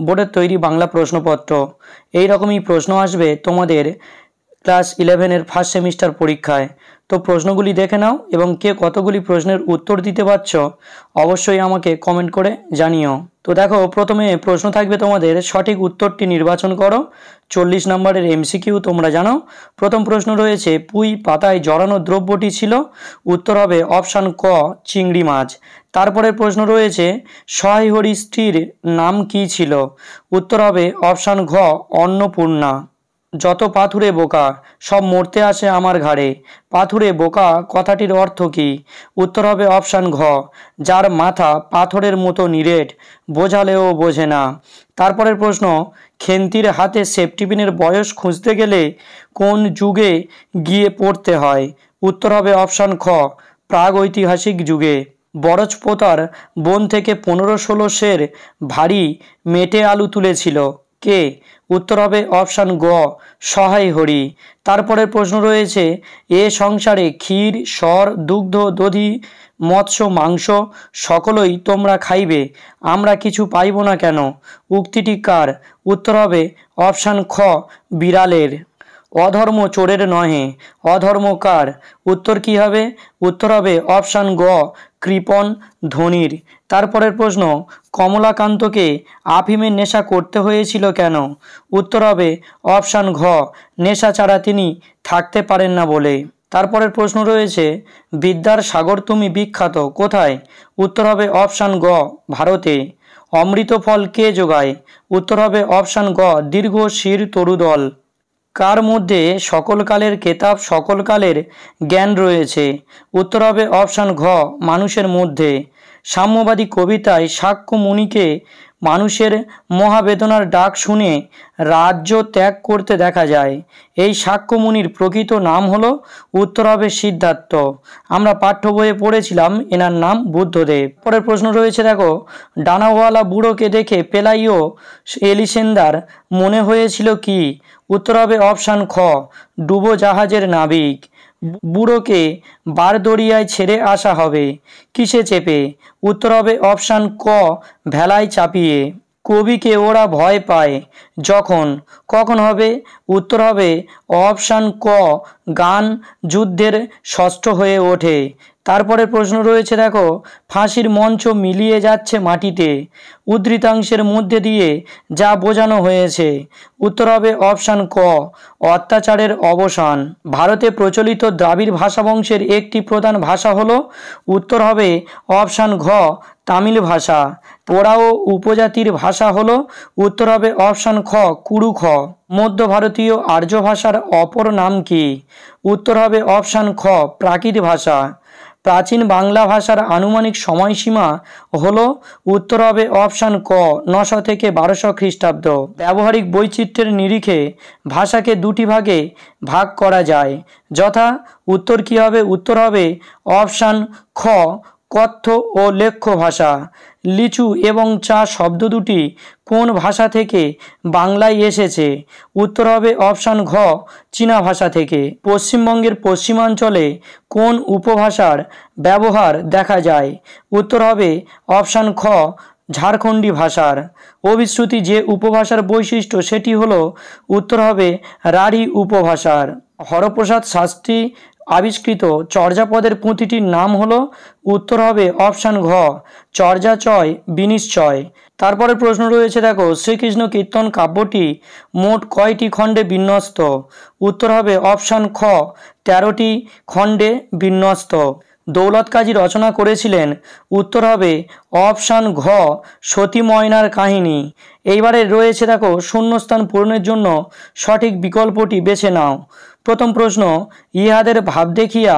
বোর্ডের তৈরি বাংলা প্রশ্নপত্র। এই রকমই প্রশ্ন আসবে তোমাদের ক্লাস 11-এর ফার্স্ট সেমিস্টার পরীক্ষায়। তো প্রশ্নগুলি দেখে নাও এবং কে কতগুলি প্রশ্নের উত্তর দিতে পারছ অবশ্যই আমাকে কমেন্ট করে জানিও। তো দেখো, প্রথমে প্রশ্ন থাকবে তোমাদের সঠিক উত্তরটি নির্বাচন করো। 40 নম্বরের এমসিকিউ তোমরা জানো। প্রথম প্রশ্ন রয়েছে, পুঁই পাতায় জড়ানো দ্রব্যটি ছিল। উত্তর হবে অপশান ক, চিংড়ি মাছ। তারপরে প্রশ্ন রয়েছে, সহায় হরি স্ত্রীর নাম কি ছিল। উত্তর হবে অপশান ঘ, অন্নপূর্ণা। যত পাথুরে বোকা সব মরতে আসে আমার ঘাড়ে। পাথুরে বোকা কথাটির অর্থ কী। উত্তর হবে অপশান ঘ, যার মাথা পাথরের মতো নিরেট, বোঝালেও বোঝে না। তারপরের প্রশ্ন, খেন্তির হাতে সেফটিপিনের বয়স খুঁজতে গেলে কোন যুগে গিয়ে পড়তে হয়। উত্তর হবে অপশান খ, প্রাগৈতিহাসিক যুগে। বরজপোতার বন থেকে 15-16 সের ভারী মেটে আলু তুলেছিল কে। উত্তর হবে অপশান গ, সহায় হরি। তারপরের প্রশ্ন রয়েছে, এ সংসারে ক্ষীর সর দুগ্ধ দধি মৎস্য মাংস সকলই তোমরা খাইবে, আমরা কিছু পাইব না কেন। উক্তিটি কার। উত্তর হবে অপশান খ, বিড়ালের। অধর্ম চোরের নহে, অধর্ম কার। উত্তর কি হবে। উত্তর হবে অপশান গ, কৃপণ ধনির। তারপরের প্রশ্ন, কমলাকান্তকে আফিমের নেশা করতে হয়েছিল কেন। উত্তর হবে অপশান ঘ, নেশা ছাড়া তিনি থাকতে পারেন না বলে। তারপরের প্রশ্ন রয়েছে, বিদ্যার সাগর তুমি বিখ্যাত কোথায়। উত্তর হবে অপশান গ, ভারতে। অমৃত ফল কে যোগায়। উত্তর হবে অপশান গ, দীর্ঘ শির তরুদল। কার মধ্যে সকল কালের কেতাব সকল কালের জ্ঞান রয়েছে। উত্তর হবে অপশান ঘ, মানুষের মধ্যে। সাম্যবাদী কবিতায় শাক্য মুনিকে মানুষের মহাবেদনার ডাক শুনে রাজ্য ত্যাগ করতে দেখা যায়। এই শাক্য মুনির প্রকৃত নাম হলো। উত্তর হবে সিদ্ধার্থ। আমরা পাঠ্য বইয়ে পড়েছিলাম এনার নাম বুদ্ধদেব। পরের প্রশ্ন রয়েছে, দেখো, ডানাওয়ালা বুড়োকে দেখে পেলাইও এলিসেন্দার মনে হয়েছিল কি। উত্তর হবে অপশান খ, ডুবো জাহাজের নাবিক। বুড়োকে বারদরিয়ায় ছেড়ে আসা হবে কিসে চেপে। উত্তর হবে অপশান ক, ভেলায় চাপিয়ে। কবিকে ওরা ভয় পায় যখন, কখন হবে। উত্তর হবে অপশান ক, গান যুদ্ধের ষষ্ঠ হয়ে ওঠে। তারপরে প্রশ্ন রয়েছে, দেখো, ফাঁসির মঞ্চ মিলিয়ে যাচ্ছে মাটিতে। উদ্ধৃতাংশের মধ্যে দিয়ে যা বোঝানো হয়েছে। উত্তর হবে অপশান ক, অত্যাচারের অবসান। ভারতে প্রচলিত দ্রাবিড় ভাষাবংশের একটি প্রধান ভাষা হলো। উত্তর হবে অপশান ঘ, তামিল ভাষা। ওরাও উপজাতির ভাষা হলো। উত্তর হবে অপশান খ, কুড়ুখ। মধ্য ভারতীয় আর্য ভাষার অপর নাম কি। উত্তর হবে অপশান খ, প্রাকৃত ভাষা। প্রাচীন বাংলা ভাষার আনুমানিক সময়সীমা হলো। উত্তর হবে অপশান ক, 900 থেকে 1200 খ্রিস্টাব্দ। ব্যবহারিক বৈচিত্র্যের নিরিখে ভাষাকে দুটি ভাগে ভাগ করা যায় যথা। উত্তর কি হবে। উত্তর হবে অপশান খ, কথ্য ও লেখ্য ভাষা। লিচু এবং চা শব্দ দুটি কোন ভাষা থেকে বাংলায় এসেছে। উত্তর হবে অপশান ঘ, চীনা ভাষা থেকে। পশ্চিমবঙ্গের পশ্চিমাঞ্চলে কোন উপভাষার ব্যবহার দেখা যায়। উত্তর হবে অপশান খ, ঝাড়খণ্ডী ভাষার। অভিশ্রুতি যে উপভাষার বৈশিষ্ট্য সেটি হলো। উত্তর হবে রাঢ়ী উপভাষার। হরপ্রসাদ শাস্ত্রী আবিষ্কৃত চর্যাপদের পুঁথিটির নাম হলো। উত্তর হবে অপশান ঘ, চর্যাচয় বিনিশ্চয়। তারপরে প্রশ্ন রয়েছে, দেখো, শ্রীকৃষ্ণ কীর্তন কাব্যটি মোট কয়টি খণ্ডে বিন্যস্ত। উত্তর হবে অপশান খ, 13টি খণ্ডে বিন্যস্ত। দৌলত কাজী রচনা করেছিলেন। উত্তর হবে অপশান ঘ, সতী ময়নার কাহিনী। এইবারে রয়েছে, দেখো, শূন্যস্থান পূরণের জন্য সঠিক বিকল্পটি বেছে নাও। প্রথম প্রশ্ন, ইহাদের ভাব দেখিয়া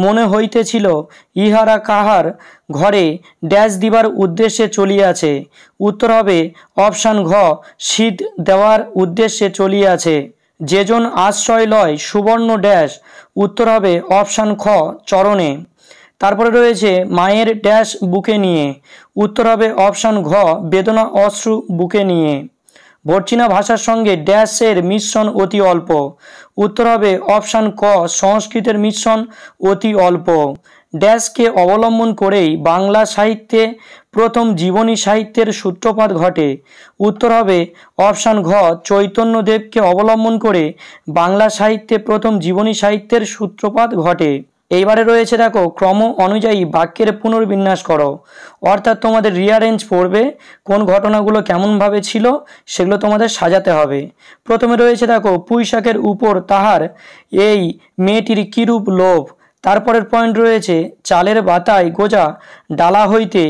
মনে হইতেছিল ইহারা কাহার ঘরে ড্যাশ দিবার উদ্দেশ্যে চলিয়াছে। উত্তর হবে অপশান ঘ, শীত দেওয়ার উদ্দেশ্যে চলিয়াছে। যেজন আশ্রয় লয় সুবর্ণ ড্যাশ। উত্তর হবে অপশান খ, চরণে। তারপরে রয়েছে মায়ের ড্যাশ বুকে নিয়ে। উত্তর হবে অপশান ঘ, বেদনা অশ্রু বুকে নিয়ে। ভর্চিনা ভাষার সঙ্গে ড্যাশের মিশ্রণ অতি অল্প। উত্তর হবে অপশান ক, সংস্কৃতের মিশ্রণ অতি অল্প। ড্যাশকে অবলম্বন করেই বাংলা সাহিত্যে প্রথম জীবনী সাহিত্যের সূত্রপাত ঘটে। উত্তর হবে অপশান ঘ, চৈতন্যদেবকে অবলম্বন করে বাংলা সাহিত্যে প্রথম জীবনী সাহিত্যের সূত্রপাত ঘটে। এইবারে রয়েছে দেখো ক্রম অনুযায়ী বাক্যের পুনর্বিন্যাস করো, অর্থাৎ তোমাদের রিয়ারেঞ্জ পড়বে, কোন ঘটনাগুলো কেমনভাবে ছিল সেগুলো তোমাদের সাজাতে হবে। প্রথমে রয়েছে দেখো পুঁইশাকের উপর তাহার এই মেয়েটির কিরূপ লোভ। তারপরের পয়েন্ট রয়েছে চালের বাতায় গোজা ডালা হইতে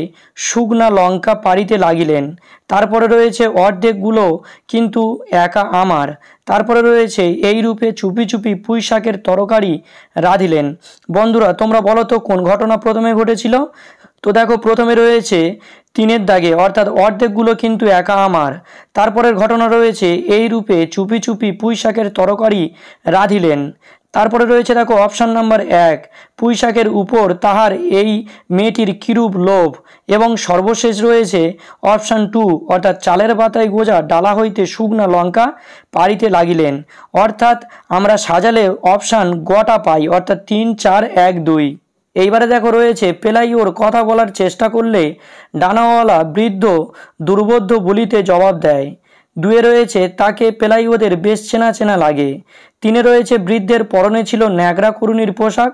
শুকনা লঙ্কা পাড়িতে লাগিলেন। তারপরে রয়েছে অর্ধেকগুলো কিন্তু একা আমার। তারপরে রয়েছে এই রূপে চুপি চুপি পুঁই শাকের তরকারি রাঁধিলেন। বন্ধুরা তোমরা বলো তো কোন ঘটনা প্রথমে ঘটেছিল? তো দেখো প্রথমে রয়েছে 3 দাগে, অর্থাৎ অর্ধেকগুলো কিন্তু একা আমার। তারপরের ঘটনা রয়েছে এই রূপে চুপি চুপি পুঁই শাকের তরকারি রাঁধিলেন। তারপরে রয়েছে দেখো অপশান নাম্বার 1, পুঁই শাকের উপর তাহার এই মেয়েটির কিরূপ লোভ। এবং সর্বশেষ রয়েছে অপশান 2, অর্থাৎ চালের পাতায় গোজা ডালা হইতে শুকনা লঙ্কা পাড়িতে লাগিলেন। অর্থাৎ আমরা সাজালে অপশান গটা পাই, অর্থাৎ 3, 4, 1, 2। এইবারে দেখো রয়েছে পেলাইওর কথা বলার চেষ্টা করলে ডানাওয়ালা বৃদ্ধ দুর্বোধ্য বলিতে জবাব দেয়। 2 রয়েছে তাকে পেলাইওদের বেশ চেনা চেনা লাগে। 3 রয়েছে বৃদ্ধের পরনে ছিল ন্যাকড়া কুরুনির পোশাক।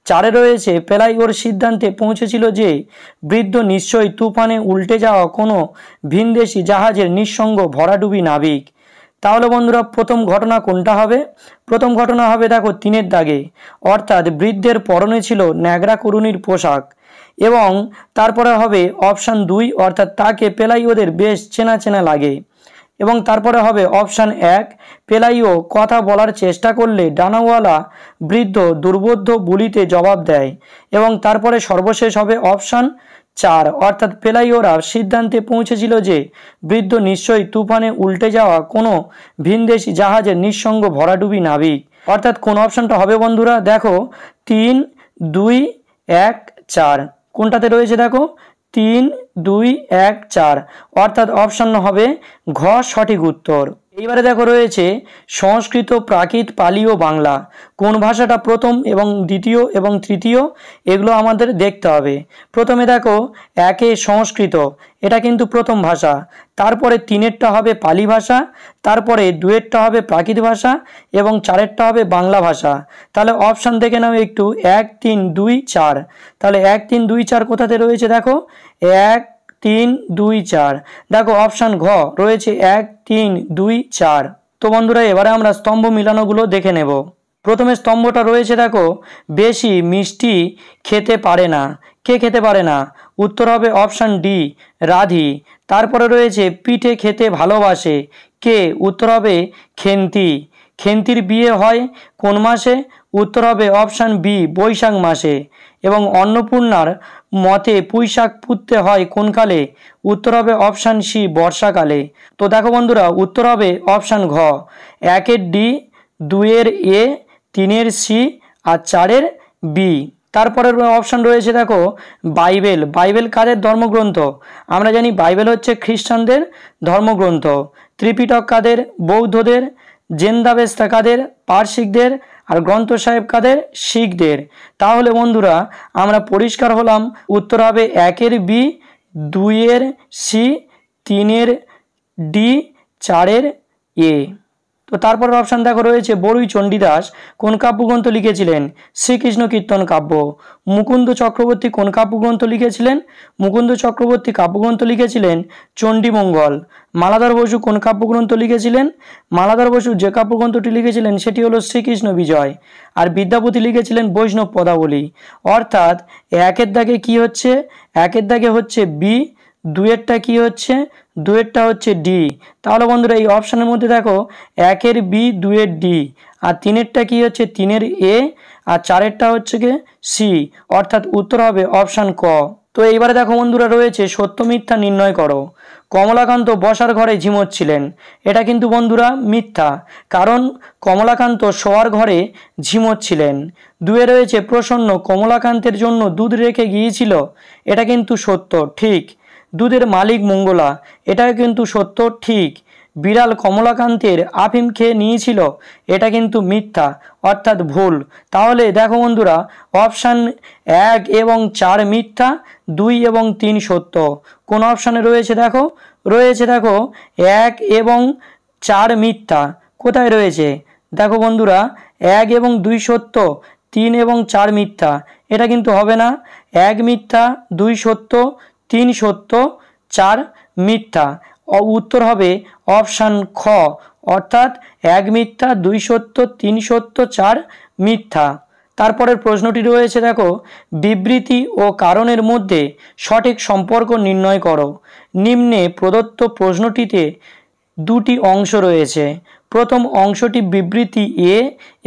4 রয়েছে পেলাইওর সিদ্ধান্তে পৌঁছেছিল যে বৃদ্ধ নিশ্চয়ই তুফানে উল্টে যাওয়া কোনো ভিনদেশি জাহাজের নিঃসঙ্গ ভরাডুবি নাবিক। তাহলে বন্ধুরা প্রথম ঘটনা কোনটা হবে? প্রথম ঘটনা হবে দেখো 3 দাগে, অর্থাৎ বৃদ্ধের পরনে ছিল ন্যাকড়া কুরুনির পোশাক। এবং তারপরে হবে অপশান 2, অর্থাৎ তাকে পেলাইওদের বেশ চেনা চেনা লাগে। এবং তারপরে হবে অপশান 1, পেলাইও কথা বলার চেষ্টা করলে ডানাওয়ালা বৃদ্ধ দুর্বোধ্য বলিতে জবাব দেয়। এবং তারপরে সর্বশেষ হবে অপশান 4, অর্থাৎ পেলাইওরা সিদ্ধান্তে পৌঁছেছিল যে বৃদ্ধ নিশ্চয়ই তুফানে উল্টে যাওয়া কোনো ভিনদেশি জাহাজের নিঃসঙ্গ ভরাডুবি নাবিক। অর্থাৎ কোন অপশানটা হবে বন্ধুরা? দেখো 3, 2, 1, 4 কোনটাতে রয়েছে? দেখো 3, 2, 1, 4, অর্থাৎ অপশান হবে ঘ সঠিক উত্তর। এইবারে দেখো রয়েছে সংস্কৃত, প্রাকৃত, পালি ও বাংলা কোন ভাষাটা প্রথম এবং দ্বিতীয় এবং তৃতীয়, এগুলো আমাদের দেখতে হবে। প্রথমে দেখো 1 সংস্কৃত, এটা কিন্তু প্রথম ভাষা। তারপরে 3 হবে পালি ভাষা, তারপরে 2 হবে প্রাকৃত ভাষা এবং 4 হবে বাংলা ভাষা। তাহলে অপশান দেখে নাও একটু 1, 3, 2, 4। তাহলে 1, 3, 2, 4 কোথাতে রয়েছে? দেখো 1, 3, 2, 4। দেখো অপশান ঘ রয়েছে 1, 3, 2, 4। তো বন্ধুরা এবারে আমরা স্তম্ভ মিলানোগুলো দেখে নেব। প্রথমে স্তম্ভটা রয়েছে দেখো বেশি মিষ্টি খেতে পারে না। কে খেতে পারে না? উত্তর হবে অপশান ডি, রাধি। তারপরে রয়েছে পিঠে খেতে ভালোবাসে। কে? উত্তর হবে খেন্তি। খেন্তির বিয়ে হয় কোন মাসে? উত্তর হবে অপশান বি, বৈশাখ মাসে। এবং অন্নপূর্ণার মতে পুঁইশাক পুঁততে হয় কোন কালে? উত্তর হবে অপশান সি, বর্ষাকালে। তো দেখো বন্ধুরা উত্তর হবে অপশান ঘ, 1 ডি, 2 এ, 3 সি আর 4 বি। তারপরের অপশান রয়েছে দেখো বাইবেল। বাইবেল কাদের ধর্মগ্রন্থ? আমরা জানি বাইবেল হচ্ছে খ্রিস্টানদের ধর্মগ্রন্থ। ত্রিপিটক কাদের? বৌদ্ধদের। জেন্দাবেস্তা কাদের? পারসিকদের। আর গ্রন্থ সাহেব কাদের? শিখদের। তাহলে বন্ধুরা আমরা পরিষ্কার হলাম, উত্তর হবে 1 বি, 2 সি, 3 ডি, 4 এ। তো তারপর অপশান দেখো রয়েছে বড়ুই চণ্ডীদাস কোন কাব্যগ্রন্থ লিখেছিলেন? শ্রীকৃষ্ণ কীর্তন কাব্য। মুকুন্দ চক্রবর্তী কোন কাব্যগ্রন্থ লিখেছিলেন? মুকুন্দ চক্রবর্তী কাব্যগ্রন্থ লিখেছিলেন চণ্ডীমঙ্গল। মালাধর বসু কোন কাব্যগ্রন্থ লিখেছিলেন? মালাধর বসু যে কাব্যগ্রন্থটি লিখেছিলেন সেটি হলো শ্রীকৃষ্ণ বিজয়। আর বিদ্যাপতি লিখেছিলেন বৈষ্ণব পদাবলী। অর্থাৎ 1 দাগে কি হচ্ছে? 1 দাগে হচ্ছে বি, 2 কি হচ্ছে? 2 হচ্ছে ডি। তাহলে বন্ধুরা এই অপশানের মধ্যে দেখো 1 বি, 2 ডি আর 3 কি হচ্ছে? 3 এ আর 4 হচ্ছে কি সি। অর্থাৎ উত্তর হবে অপশান ক। তো এইবারে দেখো বন্ধুরা রয়েছে সত্য মিথ্যা নির্ণয় করো। কমলাকান্ত বসার ঘরে ঝিমোচ্ছিলেন, এটা কিন্তু বন্ধুরা মিথ্যা, কারণ কমলাকান্ত শোয়ার ঘরে ঝিমোচ্ছিলেন। 2 রয়েছে প্রসন্ন কমলাকান্তের জন্য দুধ রেখে গিয়েছিল, এটা কিন্তু সত্য, ঠিক। দুধের মালিক মঙ্গলা, এটা কিন্তু সত্য, ঠিক। বিড়াল কমলাকান্তের আফিম খেয়ে নিয়েছিল, এটা কিন্তু মিথ্যা অর্থাৎ ভুল। তাহলে দেখো বন্ধুরা, অপশান 1 এবং 4 মিথ্যা, 2 এবং 3 সত্য। কোন অপশানে রয়েছে দেখো, রয়েছে দেখো 1 এবং 4 মিথ্যা। কোথায় রয়েছে দেখো বন্ধুরা, 1 এবং 2 সত্য, 3 এবং 4 মিথ্যা। এটা কিন্তু হবে না। 1 মিথ্যা, 2 সত্য, 3 সত্য, 4 মিথ্যা। উত্তর হবে অপশান খ, অর্থাৎ 1 মিথ্যা, 2 সত্য, 3 সত্য, 4 মিথ্যা। তারপরের প্রশ্নটি রয়েছে দেখো, বিবৃতি ও কারণের মধ্যে সঠিক সম্পর্ক নির্ণয় করো। নিম্নে প্রদত্ত প্রশ্নটিতে দুটি অংশ রয়েছে। প্রথম অংশটি বিবৃতি এ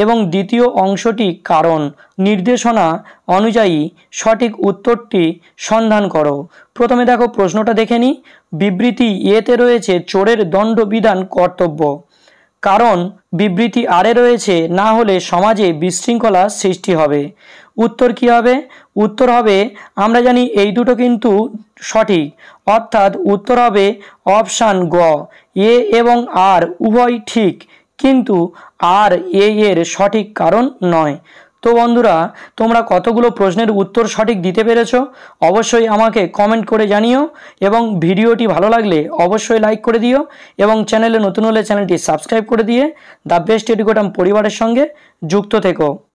এবং দ্বিতীয় অংশটি কারণ। নির্দেশনা অনুযায়ী সঠিক উত্তরটি সন্ধান করো। প্রথমে দেখো প্রশ্নটা দেখে নিই। বিবৃতি এতে রয়েছে চোরের দণ্ডবিধান কর্তব্য। কারণ বিবৃতি আরে রয়েছে না হলে সমাজে বিশৃঙ্খলা সৃষ্টি হবে। উত্তর কি হবে? উত্তর হবে, আমরা জানি এই দুটো কিন্তু সঠিক, অর্থাৎ উত্তর হবে অপশান গ, এ এবং আর উভয় ঠিক, কিন্তু আর এর সঠিক কারণ নয়। তো বন্ধুরা, তোমরা কতগুলো প্রশ্নের উত্তর সঠিক দিতে পেরেছো অবশ্যই আমাকে কমেন্ট করে জানিও, এবং ভিডিওটি ভালো লাগলে অবশ্যই লাইক করে দিও, এবং চ্যানেলে নতুন হলে চ্যানেলটি সাবস্ক্রাইব করে দিয়ে দ্য বেস্ট এডুকেটর পরিবারের সঙ্গে যুক্ত থেকো।